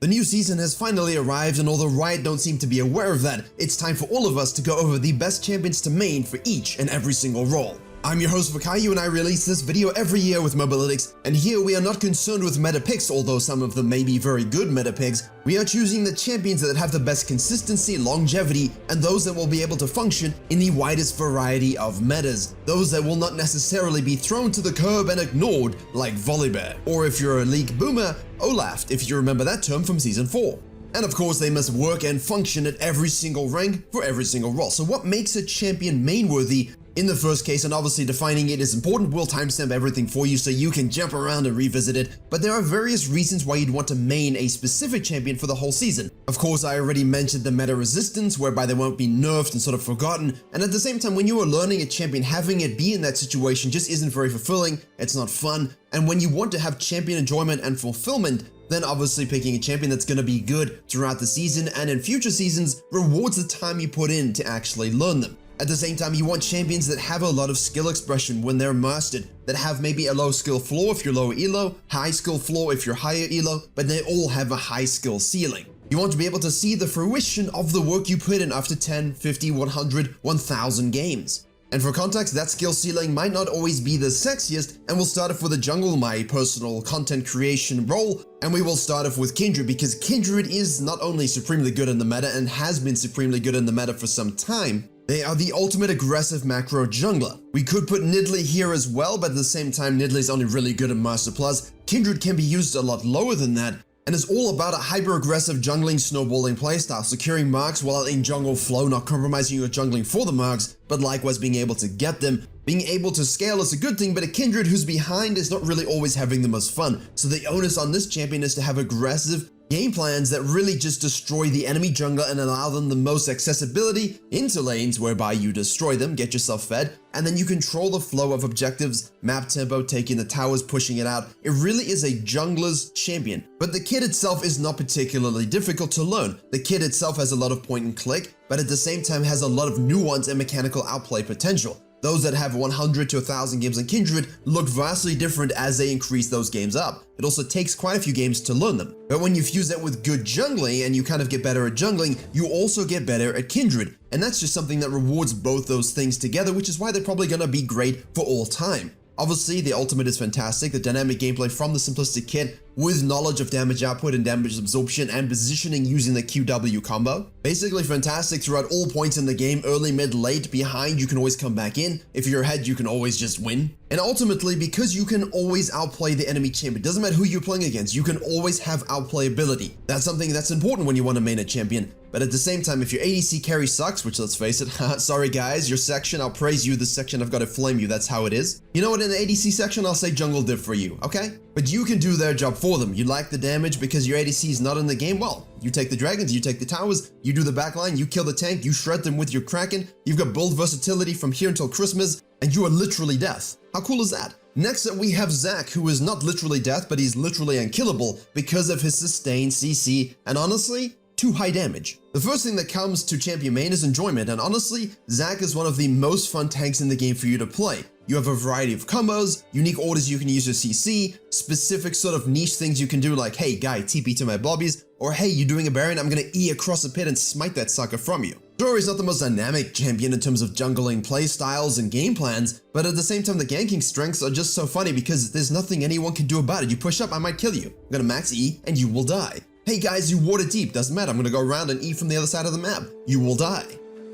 The new season has finally arrived, and although Riot don't seem to be aware of that, it's time for all of us to go over the best champions to main for each and every single role. I'm your host Virkayu, and I release this video every year with Mobalytics, and here we are not concerned with meta picks, although some of them may be very good meta picks. We are choosing the champions that have the best consistency, longevity, and those that will be able to function in the widest variety of metas. Those that will not necessarily be thrown to the curb and ignored like Vale, or if you're a League boomer, Olaf, if you remember that term from Season 4. And of course, they must work and function at every single rank for every single role. So what makes a champion main-worthy? In the first case, and obviously defining it is important, we'll timestamp everything for you so you can jump around and revisit it, but there are various reasons why you'd want to main a specific champion for the whole season. Of course, I already mentioned the meta resistance, whereby they won't be nerfed and sort of forgotten, and at the same time, when you are learning a champion, having it be in that situation just isn't very fulfilling, it's not fun, and when you want to have champion enjoyment and fulfillment, then obviously picking a champion that's going to be good throughout the season and in future seasons rewards the time you put in to actually learn them. At the same time, you want champions that have a lot of skill expression when they're mastered, that have maybe a low skill floor if you're lower elo, high skill floor if you're higher elo, but they all have a high skill ceiling. You want to be able to see the fruition of the work you put in after 10, 50, 100, 1000 games. And for context, that skill ceiling might not always be the sexiest, and we'll start off with a jungle, my personal content creation role, and we will start off with Kindred, because Kindred is not only supremely good in the meta and has been supremely good in the meta for some time, they are the ultimate aggressive macro jungler. We could put Nidalee here as well, but at the same time, Nidalee is only really good in Master Plus. Kindred can be used a lot lower than that, and is all about a hyper-aggressive jungling snowballing playstyle, securing marks while in jungle flow, not compromising your jungling for the marks, but likewise being able to get them. Being able to scale is a good thing, but a Kindred who's behind is not really always having the most fun, so the onus on this champion is to have aggressive game plans that really just destroy the enemy jungler and allow them the most accessibility into lanes, whereby you destroy them, get yourself fed, and then you control the flow of objectives, map tempo, taking the towers, pushing it out. It really is a jungler's champion. But the kit itself is not particularly difficult to learn. The kit itself has a lot of point and click, but at the same time has a lot of nuance and mechanical outplay potential. Those that have 100 to 1000 games in Kindred look vastly different as they increase those games up. It also takes quite a few games to learn them. But when you fuse that with good jungling and you kind of get better at jungling, you also get better at Kindred. And that's just something that rewards both those things together, which is why they're probably gonna be great for all time. Obviously, the ultimate is fantastic, the dynamic gameplay from the simplistic kit with knowledge of damage output and damage absorption and positioning using the QW combo. Basically fantastic throughout all points in the game, early, mid, late, behind, you can always come back in. If you're ahead, you can always just win. And ultimately, because you can always outplay the enemy champion, doesn't matter who you're playing against, you can always have outplayability. That's something that's important when you want to main a champion. But at the same time, if your ADC carry sucks, which let's face it, sorry guys, your section, I'll praise you, this section I've got to flame you, that's how it is. You know what, in the ADC section, I'll say jungle div for you, okay? But you can do their job for them. You like the damage because your ADC is not in the game, well, you take the dragons, you take the towers, you do the backline, you kill the tank, you shred them with your Kraken, you've got build versatility from here until Christmas, and you are literally death. How cool is that? Next up, we have Zac, who is not literally death, but he's literally unkillable because of his sustained CC, and honestly, too high damage. The first thing that comes to champion main is enjoyment, and honestly, Zac is one of the most fun tanks in the game for you to play. You have a variety of combos, unique orders you can use to CC, specific sort of niche things you can do like, hey guy, TP to my blobbies, or hey, you're doing a Baron, I'm gonna E across the pit and smite that sucker from you. Sure, he's not the most dynamic champion in terms of jungling playstyles and game plans, but at the same time, the ganking strengths are just so funny because there's nothing anyone can do about it. You push up, I might kill you. I'm gonna max E and you will die. Hey guys, you water deep, doesn't matter, I'm gonna go around and E from the other side of the map. You will die.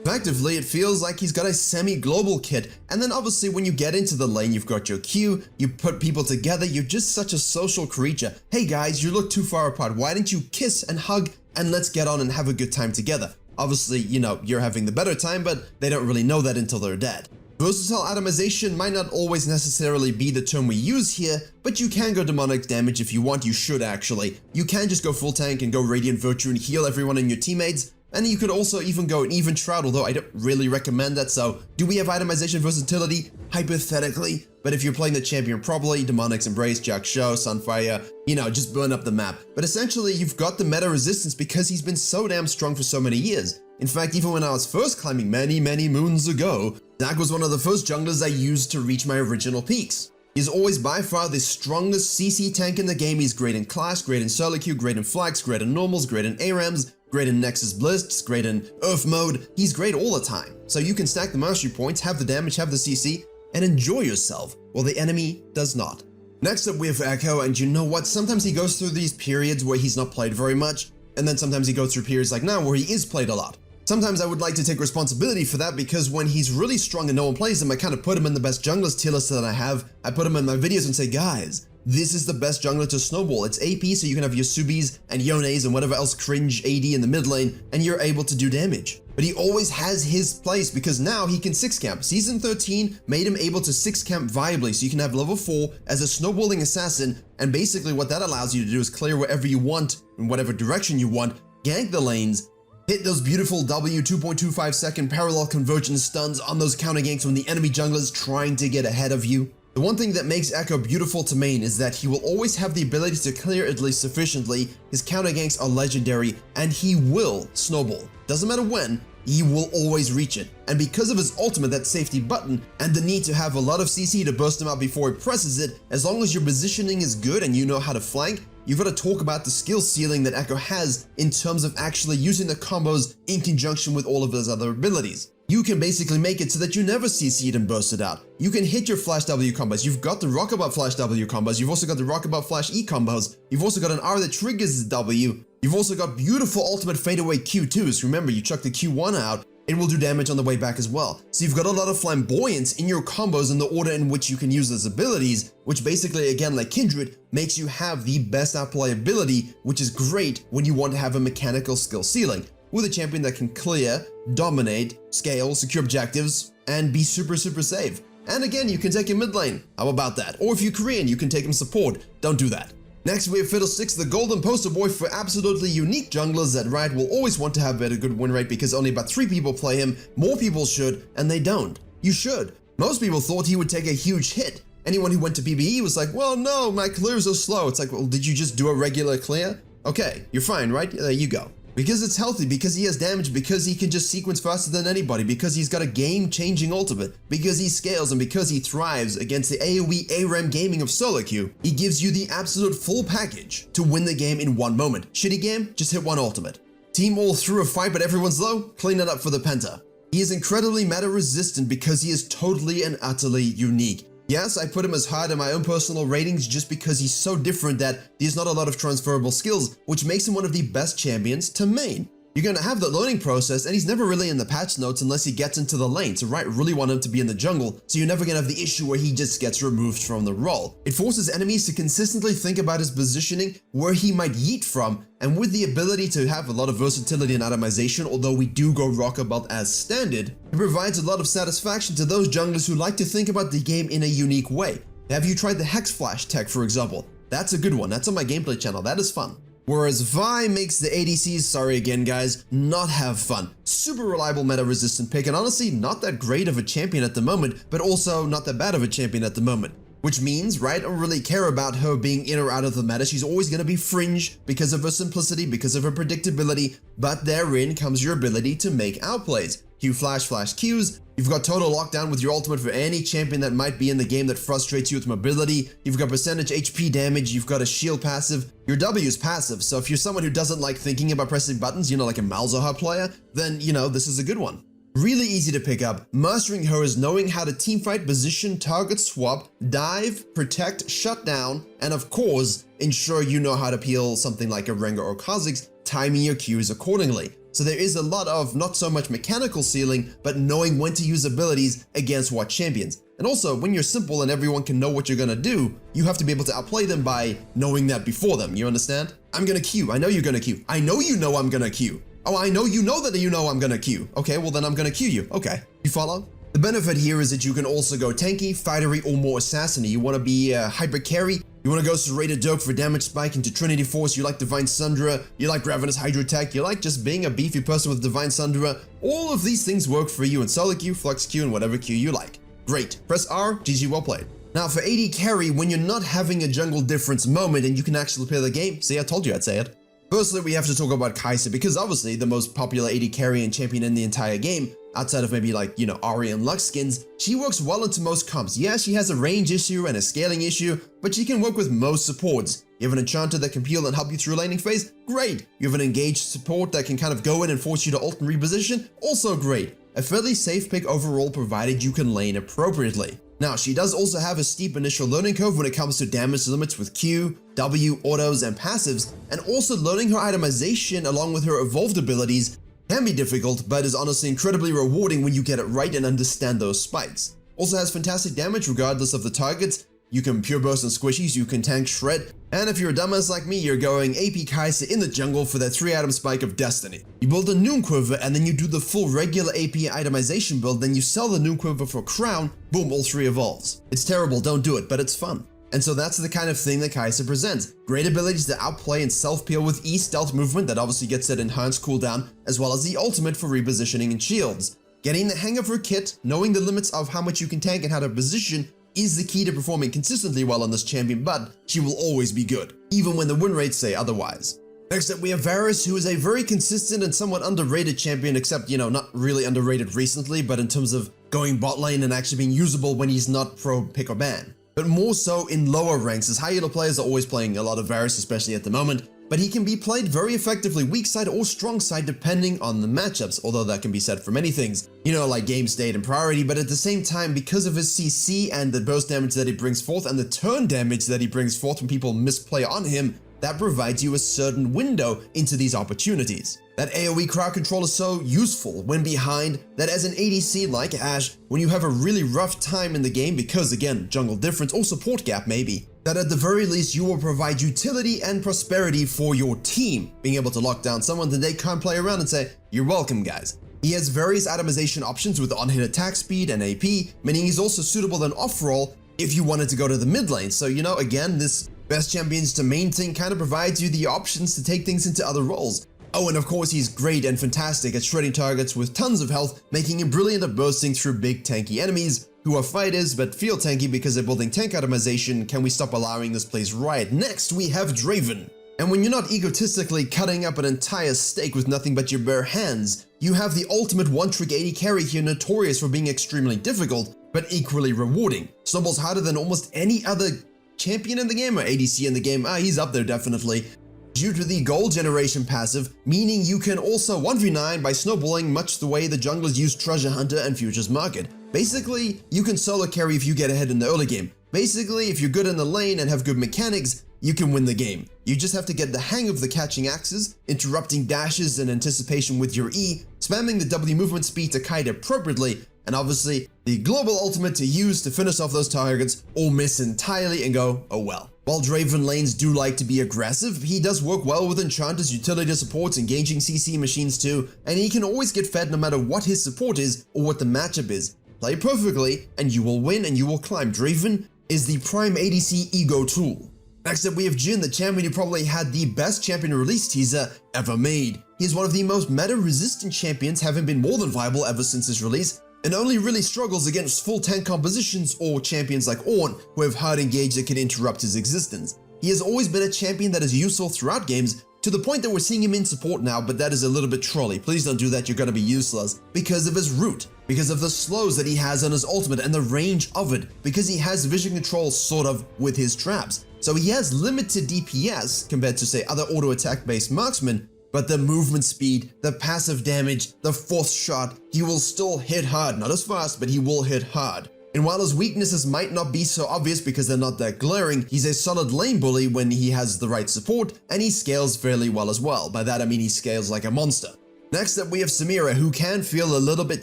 Effectively, it feels like he's got a semi-global kit, and then obviously when you get into the lane, you've got your Q, you put people together, you're just such a social creature. Hey guys, you look too far apart, why don't you kiss and hug and let's get on and have a good time together? Obviously, you know, you're having the better time, but they don't really know that until they're dead. Versatile atomization might not always necessarily be the term we use here, but you can go demonic damage if you want, you should actually. You can just go full tank and go Radiant Virtue and heal everyone and your teammates, and you could also even go an even Shroud, although I don't really recommend that, so do we have itemization versatility? Hypothetically, but if you're playing the champion properly, Demonic's Embrace, Jack Show, Sunfire, you know, just burn up the map. But essentially, you've got the meta resistance because he's been so damn strong for so many years. In fact, even when I was first climbing many moons ago, Zac was one of the first junglers I used to reach my original peaks. He's always by far the strongest CC tank in the game. He's great in Clash, great in solo queue, great in flags, great in normals, great in ARAMs, great in Nexus Blists, great in Earth mode. He's great all the time. So you can stack the mastery points, have the damage, have the CC, and enjoy yourself, while the enemy does not. Next up we have Echo, and you know what? Sometimes he goes through these periods where he's not played very much, and then sometimes he goes through periods like now where he is played a lot. Sometimes I would like to take responsibility for that because when he's really strong and no one plays him, I kind of put him in the best junglers tier list that I have. I put him in my videos and say, guys, this is the best jungler to snowball. It's AP, so you can have your Subis and Yones and whatever else cringe AD in the mid lane, and you're able to do damage. But he always has his place because now he can 6 camp. Season 13 made him able to 6 camp viably, so you can have level 4 as a snowballing assassin, and basically what that allows you to do is clear wherever you want, in whatever direction you want, gank the lanes, hit those beautiful W 2.25 second parallel convergence stuns on those counter ganks when the enemy jungler is trying to get ahead of you. The one thing that makes Echo beautiful to main is that he will always have the ability to clear at least sufficiently. His counter ganks are legendary, and he will snowball. Doesn't matter when, he will always reach it. And because of his ultimate, that safety button, and the need to have a lot of CC to burst him out before he presses it, as long as your positioning is good and you know how to flank, you've got to talk about the skill ceiling that Echo has in terms of actually using the combos in conjunction with all of his other abilities. You can basically make it so that you never CC it and burst it out. You can hit your Flash W combos. You've got the Rockabouts Flash W combos. You've also got the Rockabouts Flash E combos. You've also got an R that triggers the W. You've also got beautiful ultimate fadeaway Q2s. Remember, you chuck the Q1 out, it will do damage on the way back as well. So you've got a lot of flamboyance in your combos in the order in which you can use those abilities, which basically, again, like Kindred, makes you have the best outplay ability, which is great when you want to have a mechanical skill ceiling, with a champion that can clear, dominate, scale, secure objectives, and be super safe. And again, you can take him mid lane. How about that? Or if you're Korean, you can take him support. Don't do that. Next, we have Fiddlesticks, the golden poster boy for absolutely unique junglers that Riot will always want to have at a good win rate because only about 3 people play him. More people should, and they don't. You should. Most people thought he would take a huge hit. Anyone who went to PBE was like, well, no, my clears are slow. It's like, well, did you just do a regular clear? Okay, you're fine, right? There you go. Because it's healthy, because he has damage, because he can just sequence faster than anybody, because he's got a game-changing ultimate, because he scales, and because he thrives against the AoE ARAM gaming of solo queue, he gives you the absolute full package to win the game in one moment. Shitty game? Just hit one ultimate. Team all through a fight but everyone's low? Clean it up for the Penta. He is incredibly meta resistant because he is totally and utterly unique. Yes, I put him as high in my own personal ratings just because he's so different that there's not a lot of transferable skills, which makes him one of the best champions to main. You're going to have the learning process, and he's never really in the patch notes unless he gets into the lane, so Riot really want him to be in the jungle, so you're never going to have the issue where he just gets removed from the role. It forces enemies to consistently think about his positioning, where he might yeet from, and with the ability to have a lot of versatility and atomization, although we do go Rockabout as standard, it provides a lot of satisfaction to those junglers who like to think about the game in a unique way. Have you tried the Hex Flash tech, for example? That's a good one. That's on my gameplay channel. That is fun. Whereas Vi makes the ADCs, sorry again guys, not have fun. Super reliable meta resistant pick, and honestly not that great of a champion at the moment, but also not that bad of a champion at the moment. Which means, right, I don't really care about her being in or out of the meta. She's always going to be fringe because of her simplicity, because of her predictability, but therein comes your ability to make outplays. Q flash Qs, you've got total lockdown with your ultimate for any champion that might be in the game that frustrates you with mobility, you've got percentage HP damage, you've got a shield passive, your W is passive, so if you're someone who doesn't like thinking about pressing buttons, you know, like a Malzahar player, then, you know, this is a good one. Really easy to pick up. Mastering her is knowing how to teamfight, position, target swap, dive, protect, shut down, and of course, ensure you know how to peel something like a Rengar or Kha'Zix, timing your Qs accordingly. So there is a lot of not so much mechanical ceiling, but knowing when to use abilities against what champions. And also, when you're simple and everyone can know what you're gonna do, you have to be able to outplay them by knowing that before them, you understand? I'm gonna Q, I know you're gonna Q. I know you know I'm gonna Q. Oh, I know you know that you know I'm gonna Q. Okay, well then I'm gonna Q you. Okay, you follow? The benefit here is that you can also go tanky, fightery, or more assassin-y. You wanna be hyper carry, you wanna go serrated Dirk for damage spike into Trinity Force, you like Divine Sundra, you like Ravenous Hydro Tech, you like just being a beefy person with Divine Sundra. All of these things work for you in solo queue, flux queue, and whatever queue you like. Great, press R, GG, well played. Now for AD carry, when you're not having a jungle difference moment and you can actually play the game, see I told you I'd say it. Firstly, we have to talk about Kai'Sa because obviously the most popular AD carry and champion in the entire game, outside of maybe like, Ahri and Lux skins, she works well into most comps. Yeah, she has a range issue and a scaling issue, but she can work with most supports. You have an enchanter that can peel and help you through laning phase? Great! You have an engaged support that can kind of go in and force you to ult and reposition? Also great! A fairly safe pick overall provided you can lane appropriately. Now, she does also have a steep initial learning curve when it comes to damage limits with Q, W, autos, and passives, and also learning her itemization along with her evolved abilities can be difficult, but is honestly incredibly rewarding when you get it right and understand those spikes. Also has fantastic damage regardless of the targets. You can pure burst and squishies, you can tank shred, and if you're a dumbass like me, you're going AP Kai'Sa in the jungle for that 3-item spike of destiny. You build a Noon Quiver and then you do the full regular AP itemization build, then you sell the Noon Quiver for crown, boom, all 3 evolves. It's terrible, don't do it, but it's fun. And so that's the kind of thing that Kai'Sa presents. Great abilities to outplay and self-peel with E stealth movement that obviously gets that enhanced cooldown, as well as the ultimate for repositioning and shields. Getting the hang of her kit, knowing the limits of how much you can tank and how to position, is the key to performing consistently well on this champion, but she will always be good, even when the win rates say otherwise. Next up, we have Varus, who is a very consistent and somewhat underrated champion, except, not really underrated recently, but in terms of going bot lane and actually being usable when he's not pro pick or ban. But more so in lower ranks, as high elo players are always playing a lot of Varus, especially at the moment, but he can be played very effectively weak side or strong side depending on the matchups, although that can be said for many things, like game state and priority, but at the same time, because of his CC and the burst damage that he brings forth and the turn damage that he brings forth when people misplay on him, that provides you a certain window into these opportunities. That AoE crowd control is so useful when behind that as an ADC like Ashe, when you have a really rough time in the game because again, jungle difference or support gap maybe, that at the very least you will provide utility and prosperity for your team, being able to lock down someone that they can't play around and say, you're welcome guys. He has various itemization options with on-hit attack speed and AP, meaning he's also suitable than off-roll if you wanted to go to the mid lane. So again, this best champions to main thing kind of provides you the options to take things into other roles. Oh, and of course he's great and fantastic at shredding targets with tons of health, making him brilliant at bursting through big tanky enemies, who are fighters but feel tanky because they're building tank itemization. Can we stop allowing this place riot? Next, we have Draven. And when you're not egotistically cutting up an entire steak with nothing but your bare hands, you have the ultimate one-trick AD carry here, notorious for being extremely difficult, but equally rewarding. Snowballs harder than almost any other champion in the game, or ADC in the game. He's up there definitely. Due to the gold generation passive, meaning you can also 1v9 by snowballing much the way the junglers use Treasure Hunter and Futures Market. Basically, you can solo carry if you get ahead in the early game. Basically, if you're good in the lane and have good mechanics, you can win the game. You just have to get the hang of the catching axes, interrupting dashes in anticipation with your E, spamming the W movement speed to kite appropriately, and obviously the global ultimate to use to finish off those targets or miss entirely and go, oh well. While Draven lanes do like to be aggressive, he does work well with enchanters, utility supports, engaging CC machines too, and he can always get fed no matter what his support is or what the matchup is. Play perfectly and you will win and you will climb. Draven is the prime ADC ego tool. Next up we have Jhin, the champion who probably had the best champion release teaser ever made. He is one of the most meta-resistant champions, having been more than viable ever since his release, and only really struggles against full tank compositions or champions like Ornn, who have hard engage that can interrupt his existence. He has always been a champion that is useful throughout games, to the point that we're seeing him in support now, but that is a little bit trolly. Please don't do that, you're gonna be useless. Because of his root, because of the slows that he has on his ultimate and the range of it, because he has vision control sort of with his traps. So he has limited DPS compared to say other auto attack based marksmen, but the movement speed, the passive damage, the fourth shot, he will still hit hard. Not as fast, but he will hit hard. And while his weaknesses might not be so obvious because they're not that glaring, he's a solid lane bully when he has the right support, and he scales fairly well as well. By that I mean he scales like a monster. Next up we have Samira, who can feel a little bit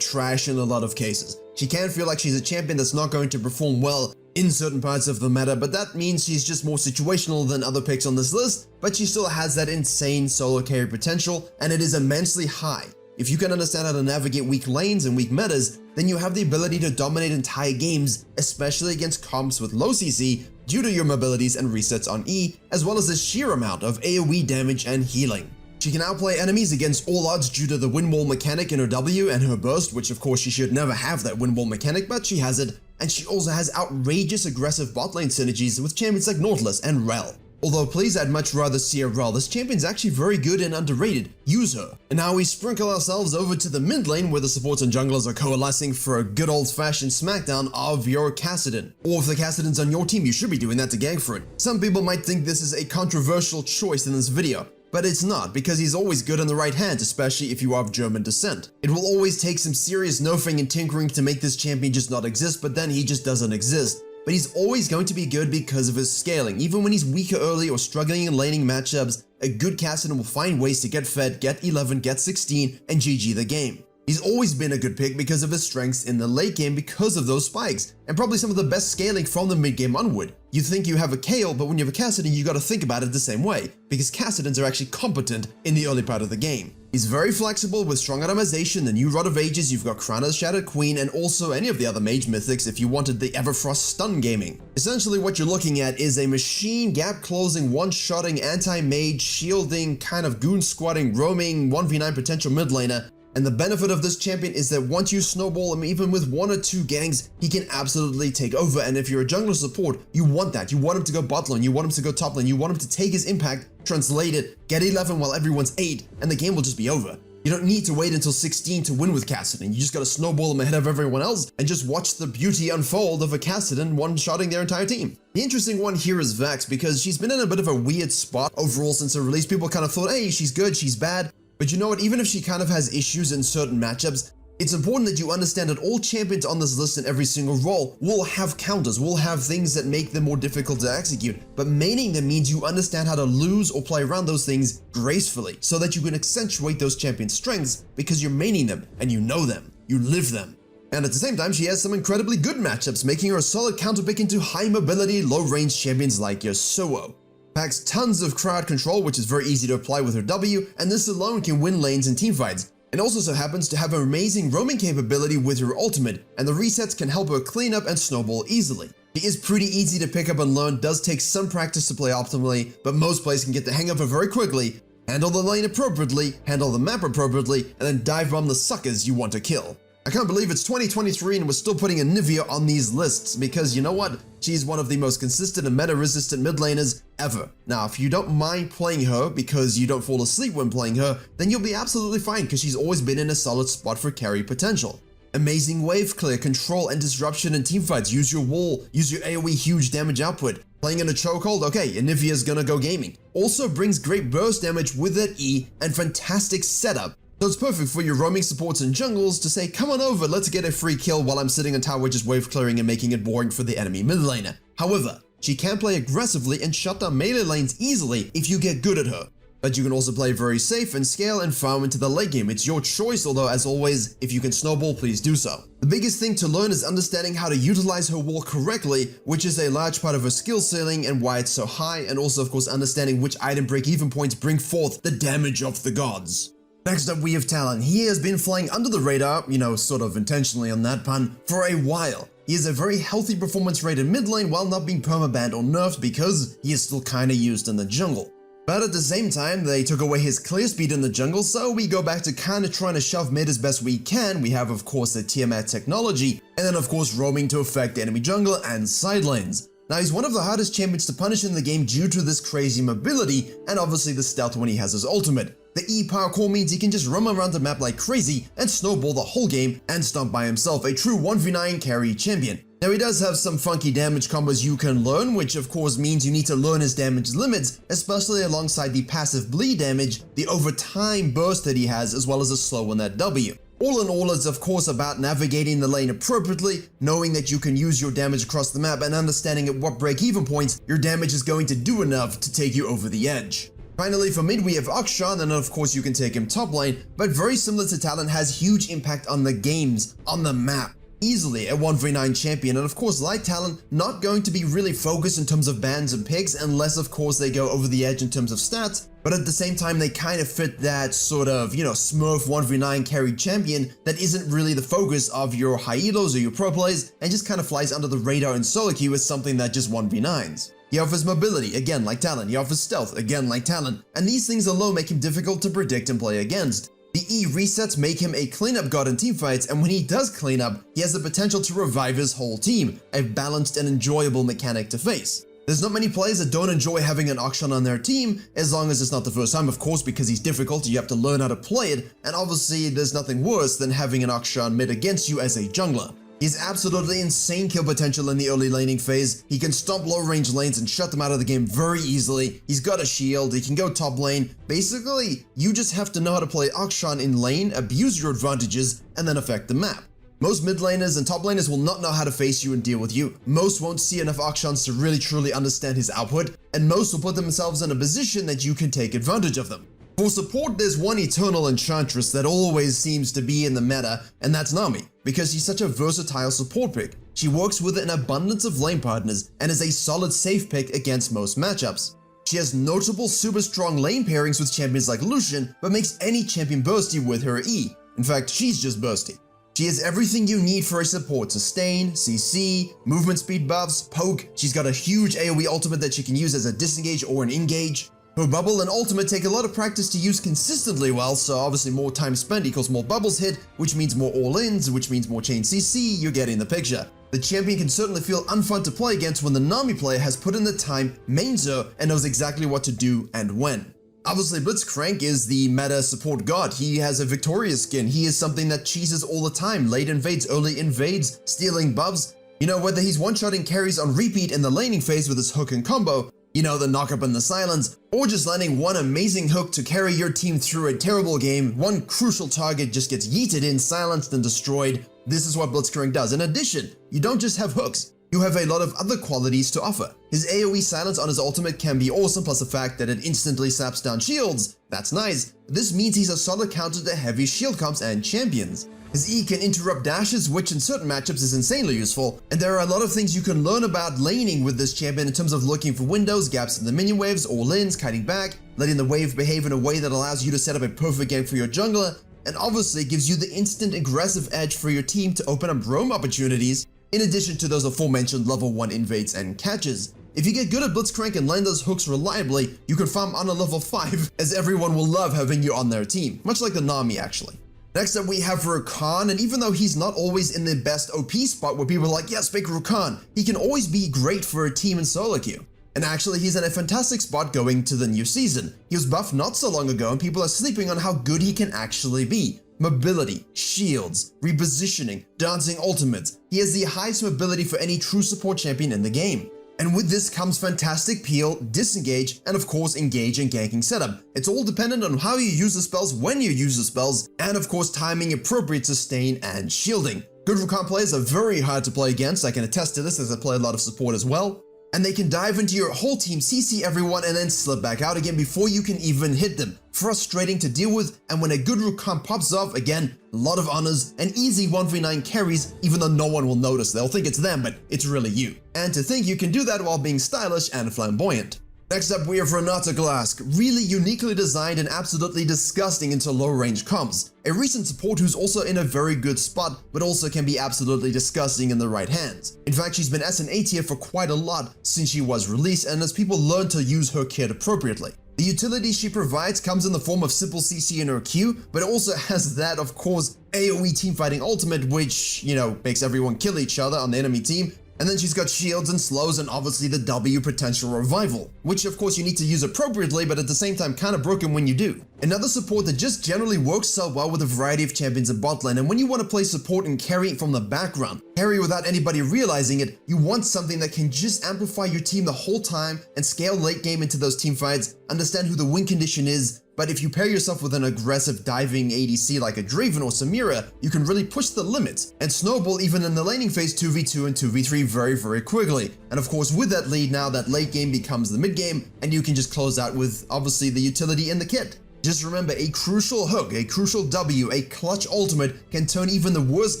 trash in a lot of cases. She can feel like she's a champion that's not going to perform well in certain parts of the meta, but that means she's just more situational than other picks on this list, but she still has that insane solo carry potential, and it is immensely high. If you can understand how to navigate weak lanes and weak metas, then you have the ability to dominate entire games, especially against comps with low CC, due to your mobilities and resets on E, as well as the sheer amount of AoE damage and healing. She can outplay enemies against all odds due to the wind wall mechanic in her W and her burst, which of course she should never have that wind wall mechanic, but she has it, and she also has outrageous aggressive bot lane synergies with champions like Nautilus and Rel. Although please, I'd much rather see her Rel. This champion's actually very good and underrated. Use her. And now we sprinkle ourselves over to the mid lane where the supports and junglers are coalescing for a good old-fashioned smackdown of your Kassadin. Or if the Kassadin's on your team, you should be doing that to gang for it. Some people might think this is a controversial choice in this video, but it's not, because he's always good in the right hands, especially if you are of German descent. It will always take some serious nerfing and tinkering to make this champion just not exist, but then he just doesn't exist. But he's always going to be good because of his scaling. Even when he's weaker early or struggling in laning matchups, a good Kassadin will find ways to get fed, get 11, get 16, and GG the game. He's always been a good pick because of his strengths in the late game because of those spikes, and probably some of the best scaling from the mid game onward. You think you have a Kayle, but when you have a Kassadin, you gotta think about it the same way, because Kassadins are actually competent in the early part of the game. He's very flexible with strong itemization, the new Rod of Ages, you've got Crown of the Shattered Queen, and also any of the other mage mythics if you wanted the Everfrost stun gaming. Essentially what you're looking at is a machine gap closing, one-shotting, anti-mage, shielding, kind of goon squatting, roaming, 1v9 potential mid laner. And the benefit of this champion is that once you snowball him, even with 1 or 2 gangs, he can absolutely take over. And if you're a jungler support, you want that. You want him to go bot lane, you want him to go top lane, you want him to take his impact, translate it, get 11 while everyone's 8, and the game will just be over. You don't need to wait until 16 to win with Kassadin. You just gotta snowball him ahead of everyone else and just watch the beauty unfold of a Kassadin one-shotting their entire team. The interesting one here is Vex, because she's been in a bit of a weird spot overall since her release. People kind of thought, hey, she's good, she's bad. But you know what, even if she kind of has issues in certain matchups, it's important that you understand that all champions on this list in every single role will have counters, will have things that make them more difficult to execute. But maining them means you understand how to lose or play around those things gracefully, so that you can accentuate those champion strengths because you're maining them and you know them, you live them. And at the same time, she has some incredibly good matchups, making her a solid counterpick into high mobility, low range champions like Yasuo. Packs tons of crowd control, which is very easy to apply with her W, and this alone can win lanes and teamfights. It also so happens to have an amazing roaming capability with her ultimate, and the resets can help her clean up and snowball easily. She is pretty easy to pick up and learn, does take some practice to play optimally, but most players can get the hang of her very quickly, handle the lane appropriately, handle the map appropriately, and then dive bomb the suckers you want to kill. I can't believe it's 2023 and we're still putting a Nivea on these lists, because you know what? She's one of the most consistent and meta-resistant mid laners ever. Now, if you don't mind playing her because you don't fall asleep when playing her, then you'll be absolutely fine because she's always been in a solid spot for carry potential. Amazing wave clear, control, and disruption in teamfights. Use your wall, use your AoE huge damage output. Playing in a chokehold? Okay, Nivea's gonna go gaming. Also brings great burst damage with that E and fantastic setup. So it's perfect for your roaming supports and jungles to say, come on over, let's get a free kill while I'm sitting on tower just wave clearing and making it boring for the enemy mid laner. However, she can play aggressively and shut down melee lanes easily if you get good at her. But you can also play very safe and scale and farm into the late game. It's your choice, although as always, if you can snowball, please do so. The biggest thing to learn is understanding how to utilize her wall correctly, which is a large part of her skill ceiling and why it's so high, and also of course understanding which item break-even points bring forth the damage of the gods. Next up we have Talon. He has been flying under the radar, sort of intentionally on that pun, for a while. He is a very healthy performance rated mid lane while not being permabanned or nerfed because he is still kinda used in the jungle. But at the same time, they took away his clear speed in the jungle, so we go back to kinda trying to shove mid as best we can. We have of course the Tiamat technology, and then of course roaming to affect enemy jungle and side lanes. Now he's one of the hardest champions to punish in the game due to this crazy mobility, and obviously the stealth when he has his ultimate. The E power core means he can just roam around the map like crazy and snowball the whole game and stomp by himself, a true 1v9 carry champion. Now he does have some funky damage combos you can learn, which of course means you need to learn his damage limits, especially alongside the passive bleed damage, the over time burst that he has, as well as a slow on that W. All in all, it's of course about navigating the lane appropriately, knowing that you can use your damage across the map, and understanding at what break-even points your damage is going to do enough to take you over the edge. Finally, for mid we have Akshan, and of course you can take him top lane, but very similar to Talon, has huge impact on the games, on the map. Easily a 1v9 champion, and of course like Talon, not going to be really focused in terms of bans and picks unless of course they go over the edge in terms of stats, but at the same time they kind of fit that sort of, smurf 1v9 carry champion that isn't really the focus of your high elos or your pro plays, and just kind of flies under the radar in solo queue as something that just 1v9s. He offers mobility, again like Talon. He offers stealth, again like Talon, and these things alone make him difficult to predict and play against. The E resets make him a cleanup god in teamfights, and when he does clean up, he has the potential to revive his whole team, a balanced and enjoyable mechanic to face. There's not many players that don't enjoy having an Akshan on their team, as long as it's not the first time, of course, because he's difficult, you have to learn how to play it, and obviously there's nothing worse than having an Akshan mid against you as a jungler. He's absolutely insane kill potential in the early laning phase. He can stomp low range lanes and shut them out of the game very easily. He's got a shield, he can go top lane. Basically, you just have to know how to play Akshan in lane, abuse your advantages, and then affect the map. Most mid laners and top laners will not know how to face you and deal with you. Most won't see enough Akshans to really truly understand his output, and most will put themselves in a position that you can take advantage of them. For support, there's one eternal enchantress that always seems to be in the meta, and that's Nami, because she's such a versatile support pick. She works with an abundance of lane partners and is a solid safe pick against most matchups. She has notable super strong lane pairings with champions like Lucian, but makes any champion bursty with her E. In fact, she's just bursty. She has everything you need for a support: sustain, CC, movement speed buffs, poke. She's got a huge AoE ultimate that she can use as a disengage or an engage. Her bubble and ultimate take a lot of practice to use consistently well, so obviously more time spent equals more bubbles hit, which means more all-ins, which means more chain CC, you're getting the picture. The champion can certainly feel unfun to play against when the Nami player has put in the time, mains her, and knows exactly what to do and when. Obviously, Blitzcrank is the meta support god. He has a Victoria skin. He is something that cheeses all the time. Late invades, early invades, stealing buffs. You know, whether he's one-shotting carries on repeat in the laning phase with his hook and combo, you know, the knock-up and the silence, or just landing one amazing hook to carry your team through a terrible game, one crucial target just gets yeeted in, silenced, and destroyed. This is what Blitzcrank does. In addition, you don't just have hooks. You have a lot of other qualities to offer. His AoE silence on his ultimate can be awesome, plus the fact that it instantly saps down shields. That's nice. This means he's a solid counter to heavy shield comps and champions. His E can interrupt dashes, which in certain matchups is insanely useful, and there are a lot of things you can learn about laning with this champion in terms of looking for windows, gaps in the minion waves, all-ins, kiting back, letting the wave behave in a way that allows you to set up a perfect game for your jungler, and obviously gives you the instant aggressive edge for your team to open up roam opportunities, in addition to those aforementioned level 1 invades and catches. If you get good at Blitzcrank and land those hooks reliably, you can farm on a level 5, as everyone will love having you on their team, much like the Nami actually. Next up we have Virkayu, and even though he's not always in the best OP spot where people are like, yes, pick Virkayu, he can always be great for a team in solo queue. And actually he's in a fantastic spot going to the new season. He was buffed not so long ago and people are sleeping on how good he can actually be. Mobility, shields, repositioning, dancing ultimates. He has the highest mobility for any true support champion in the game. And with this comes fantastic peel, disengage, and of course engage and ganking setup. It's all dependent on how you use the spells, when you use the spells, and of course timing appropriate sustain and shielding. Good Virkayu players are very hard to play against. I can attest to this as I play a lot of support as well. And they can dive into your whole team, CC everyone, and then slip back out again before you can even hit them. Frustrating to deal with, and when a good Virkayu pops off, again, a lot of honors and easy 1v9 carries, even though no one will notice. They'll think it's them, but it's really you. And to think you can do that while being stylish and flamboyant. Next up we have Renata Glask, really uniquely designed and absolutely disgusting into low range comps. A recent support who's also in a very good spot, but also can be absolutely disgusting in the right hands. In fact, she's been SN8 tier for quite a lot since she was released, and as people learn to use her kit appropriately. The utility she provides comes in the form of simple CC in her Q, but it also has that, of course, AoE teamfighting ultimate, which, you know, makes everyone kill each other on the enemy team. And then she's got shields and slows and obviously the W potential revival, which of course you need to use appropriately, but at the same time kind of broken when you do. Another support that just generally works so well with a variety of champions in bot lane, and when you want to play support and carry from the background, carry without anybody realizing it, you want something that can just amplify your team the whole time and scale late game into those team fights, understand who the win condition is. But if you pair yourself with an aggressive diving ADC like a Draven or Samira, you can really push the limits and snowball even in the laning phase 2v2 and 2v3 very quickly. And of course with that lead now, that late game becomes the mid game and you can just close out with obviously the utility in the kit. Just remember, a crucial hook, a crucial W, a clutch ultimate can turn even the worst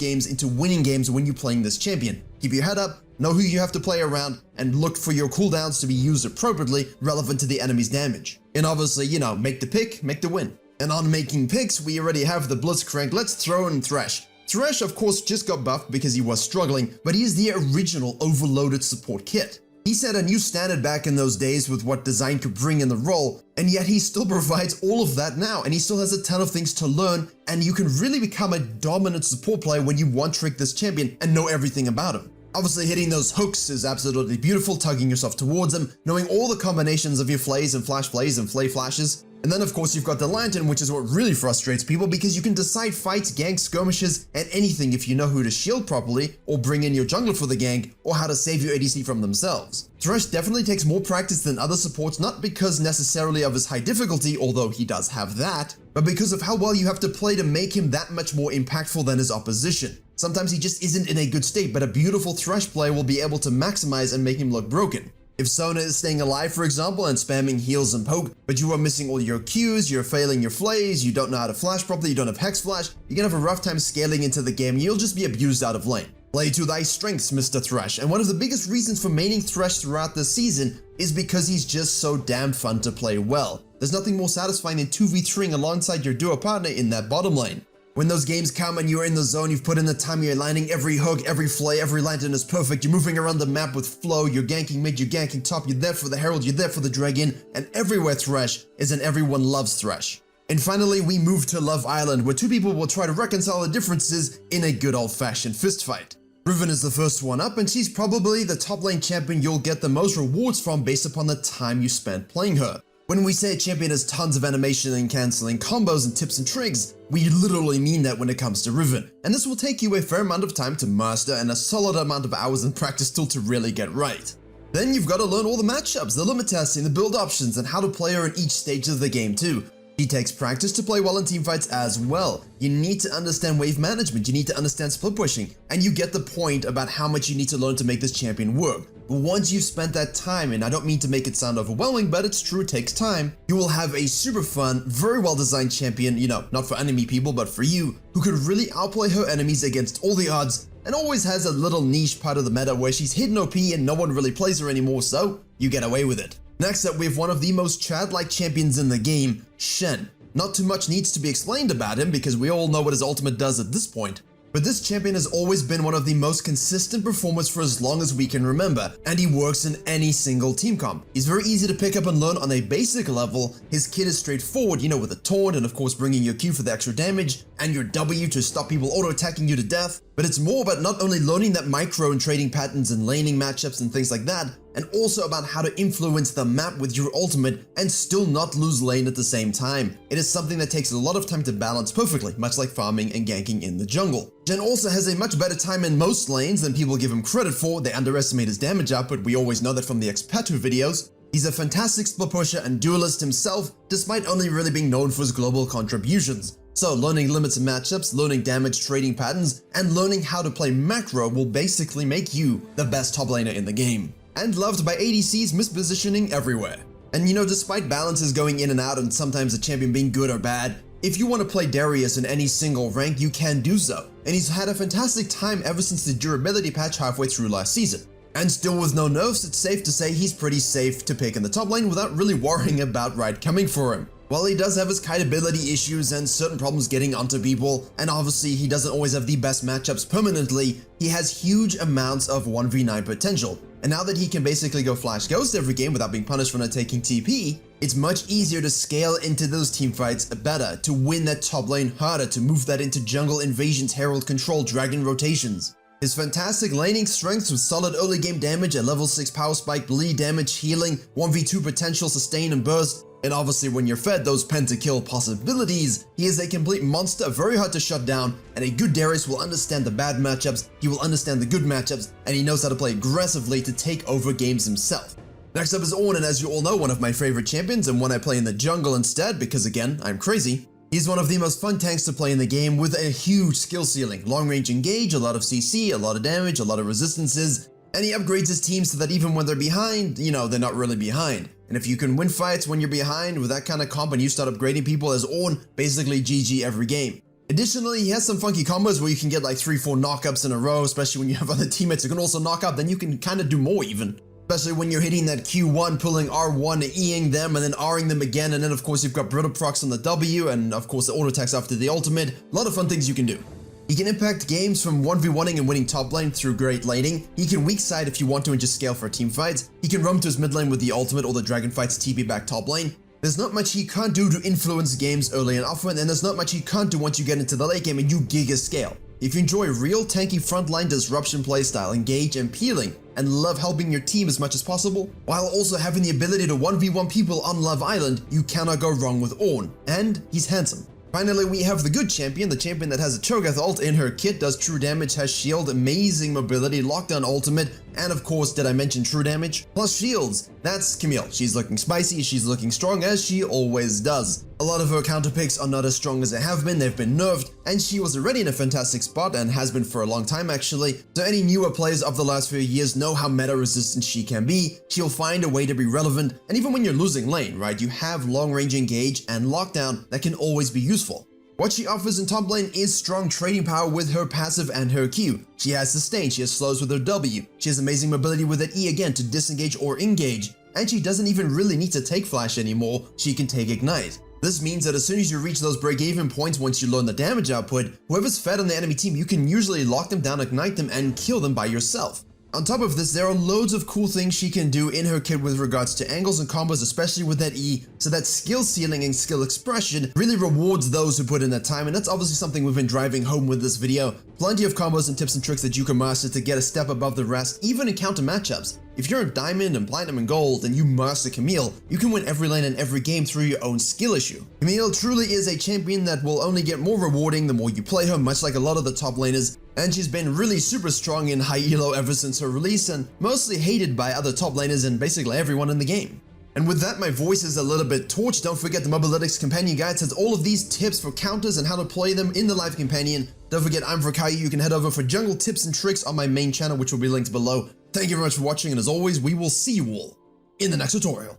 games into winning games when you're playing this champion. Keep your head up, know who you have to play around, and look for your cooldowns to be used appropriately relevant to the enemy's damage. And obviously, you know, make the pick, make the win. And on making picks, we already have the Blitzcrank. Let's throw in Thresh. Thresh, of course, just got buffed because he was struggling, but he is the original overloaded support kit. He set a new standard back in those days with what design could bring in the role, and yet he still provides all of that now, and he still has a ton of things to learn, and you can really become a dominant support player when you one-trick this champion and know everything about him. Obviously hitting those hooks is absolutely beautiful, tugging yourself towards them, knowing all the combinations of your flays and flay flashes. And then of course you've got the lantern, which is what really frustrates people because you can decide fights, ganks, skirmishes, and anything if you know who to shield properly, or bring in your jungler for the gank, or how to save your ADC from themselves. Thresh definitely takes more practice than other supports, not because necessarily of his high difficulty, although he does have that, but because of how well you have to play to make him that much more impactful than his opposition. Sometimes he just isn't in a good state, but a beautiful Thresh play will be able to maximize and make him look broken. If Sona is staying alive, for example, and spamming heals and poke, but you are missing all your Qs, you're failing your flays, you don't know how to flash properly, you don't have Hex Flash, you're gonna have a rough time scaling into the game, you'll just be abused out of lane. Play to thy strengths, Mr. Thresh, and one of the biggest reasons for maining Thresh throughout the season is because he's just so damn fun to play well. There's nothing more satisfying than 2v3ing alongside your duo partner in that bottom lane. When those games come and you're in the zone, you've put in the time, you're landing every hook, every flay, every lantern is perfect, you're moving around the map with flow, you're ganking mid, you're ganking top, you're there for the Herald, you're there for the Dragon, and everywhere Thresh is and everyone loves Thresh. And finally, we move to Love Island, where two people will try to reconcile the differences in a good old-fashioned fistfight. Riven is the first one up, and she's probably the top lane champion you'll get the most rewards from based upon the time you spent playing her. When we say a champion has tons of animation and cancelling combos and tips and tricks, we literally mean that when it comes to Riven, and this will take you a fair amount of time to master and a solid amount of hours in practice still to really get right. Then you've got to learn all the matchups, the limit testing, the build options, and how to play her in each stage of the game too. She takes practice to play well in teamfights as well. You need to understand wave management, you need to understand split pushing, and you get the point about how much you need to learn to make this champion work. But once you've spent that time, and I don't mean to make it sound overwhelming, but it's true, it takes time, you will have a super fun, very well designed champion, you know, not for enemy people, but for you, who could really outplay her enemies against all the odds, and always has a little niche part of the meta where she's hidden OP and no one really plays her anymore, so you get away with it. Next up, we have one of the most Chad-like champions in the game, Shen. Not too much needs to be explained about him because we all know what his ultimate does at this point. But this champion has always been one of the most consistent performers for as long as we can remember, and he works in any single team comp. He's very easy to pick up and learn on a basic level. His kit is straightforward, you know, with a taunt and of course bringing your Q for the extra damage, and your W to stop people auto-attacking you to death. But it's more about not only learning that micro and trading patterns and laning matchups and things like that, and also about how to influence the map with your ultimate and still not lose lane at the same time. It is something that takes a lot of time to balance perfectly, much like farming and ganking in the jungle. Shen also has a much better time in most lanes than people give him credit for. They underestimate his damage output, we always know that from the X-Patu videos. He's a fantastic split pusher and duelist himself, despite only really being known for his global contributions. So learning limits and matchups, learning damage trading patterns, and learning how to play macro will basically make you the best top laner in the game. And loved by ADCs mispositioning everywhere. And you know, despite balances going in and out and sometimes a champion being good or bad, if you want to play Darius in any single rank, you can do so. And he's had a fantastic time ever since the durability patch halfway through last season. And still with no nerfs, it's safe to say he's pretty safe to pick in the top lane without really worrying about right coming for him. While he does have his kiteability issues and certain problems getting onto people, and obviously he doesn't always have the best matchups permanently, he has huge amounts of 1v9 potential. And now that he can basically go Flash Ghost every game without being punished for not taking TP, it's much easier to scale into those teamfights better, to win that top lane harder, to move that into jungle invasions, herald control, dragon rotations. His fantastic laning strengths with solid early game damage, a level 6 power spike, bleed damage, healing, 1v2 potential, sustain and burst, and obviously when you're fed those pentakill possibilities, he is a complete monster, very hard to shut down, and a good Darius will understand the bad matchups, he will understand the good matchups, and he knows how to play aggressively to take over games himself. Next up is Ornn, and as you all know, one of my favorite champions and one I play in the jungle instead because again, I'm crazy. He's one of the most fun tanks to play in the game with a huge skill ceiling, long range engage, a lot of CC, a lot of damage, a lot of resistances, and he upgrades his team so that even when they're behind, you know, they're not really behind. And if you can win fights when you're behind with that kind of comp and you start upgrading people as Ornn, basically GG every game. Additionally, he has some funky combos where you can get like 3-4 knockups in a row, especially when you have other teammates who can also knock up, then you can kind of do more even. Especially when you're hitting that Q1, pulling R1, Eing them, and then Ring them again, and then of course you've got brittle procs on the W, and of course the auto attacks after the ultimate. A lot of fun things you can do. He can impact games from 1v1ing and winning top lane through great laning. He can weak side if you want to and just scale for team fights. He can roam to his mid lane with the ultimate or the dragon fights TP back top lane. There's not much he can't do to influence games early and often, and there's not much he can't do once you get into the late game and you giga scale. If you enjoy real tanky frontline disruption playstyle, engage and peeling, and love helping your team as much as possible, while also having the ability to 1v1 people on Love Island, you cannot go wrong with Ornn. And he's handsome. Finally, we have the good champion, the champion that has a Cho'Gath ult in her kit, does true damage, has shield, amazing mobility, lockdown ultimate, and of course, did I mention true damage? Plus shields. That's Camille. She's looking spicy, she's looking strong, as she always does. A lot of her counter picks are not as strong as they have been, they've been nerfed, and she was already in a fantastic spot and has been for a long time actually. So any newer players of the last few years know how meta resistant she can be. She'll find a way to be relevant, and even when you're losing lane, right, you have long range engage and lockdown that can always be useful. What she offers in top lane is strong trading power with her passive and her Q. She has sustain, she has slows with her W, she has amazing mobility with her E again to disengage or engage, and she doesn't even really need to take flash anymore, she can take ignite. This means that as soon as you reach those break-even points once you learn the damage output, whoever's fed on the enemy team, you can usually lock them down, ignite them, and kill them by yourself. On top of this, there are loads of cool things she can do in her kit with regards to angles and combos, especially with that E, so that skill ceiling and skill expression really rewards those who put in that time, and that's obviously something we've been driving home with this video. Plenty of combos and tips and tricks that you can master to get a step above the rest, even in counter matchups. If you're in Diamond and Platinum and Gold and you master Camille, you can win every lane and every game through your own skill issue. Camille truly is a champion that will only get more rewarding the more you play her, much like a lot of the top laners, and she's been really super strong in high elo ever since her release and mostly hated by other top laners and basically everyone in the game. And with that, my voice is a little bit torched. Don't forget the Mobalytics Companion Guide has all of these tips for counters and how to play them in the live companion. Don't forget, I'm Virkayu. You can head over for jungle tips and tricks on my main channel, which will be linked below. Thank you very much for watching, and as always, we will see you all in the next tutorial.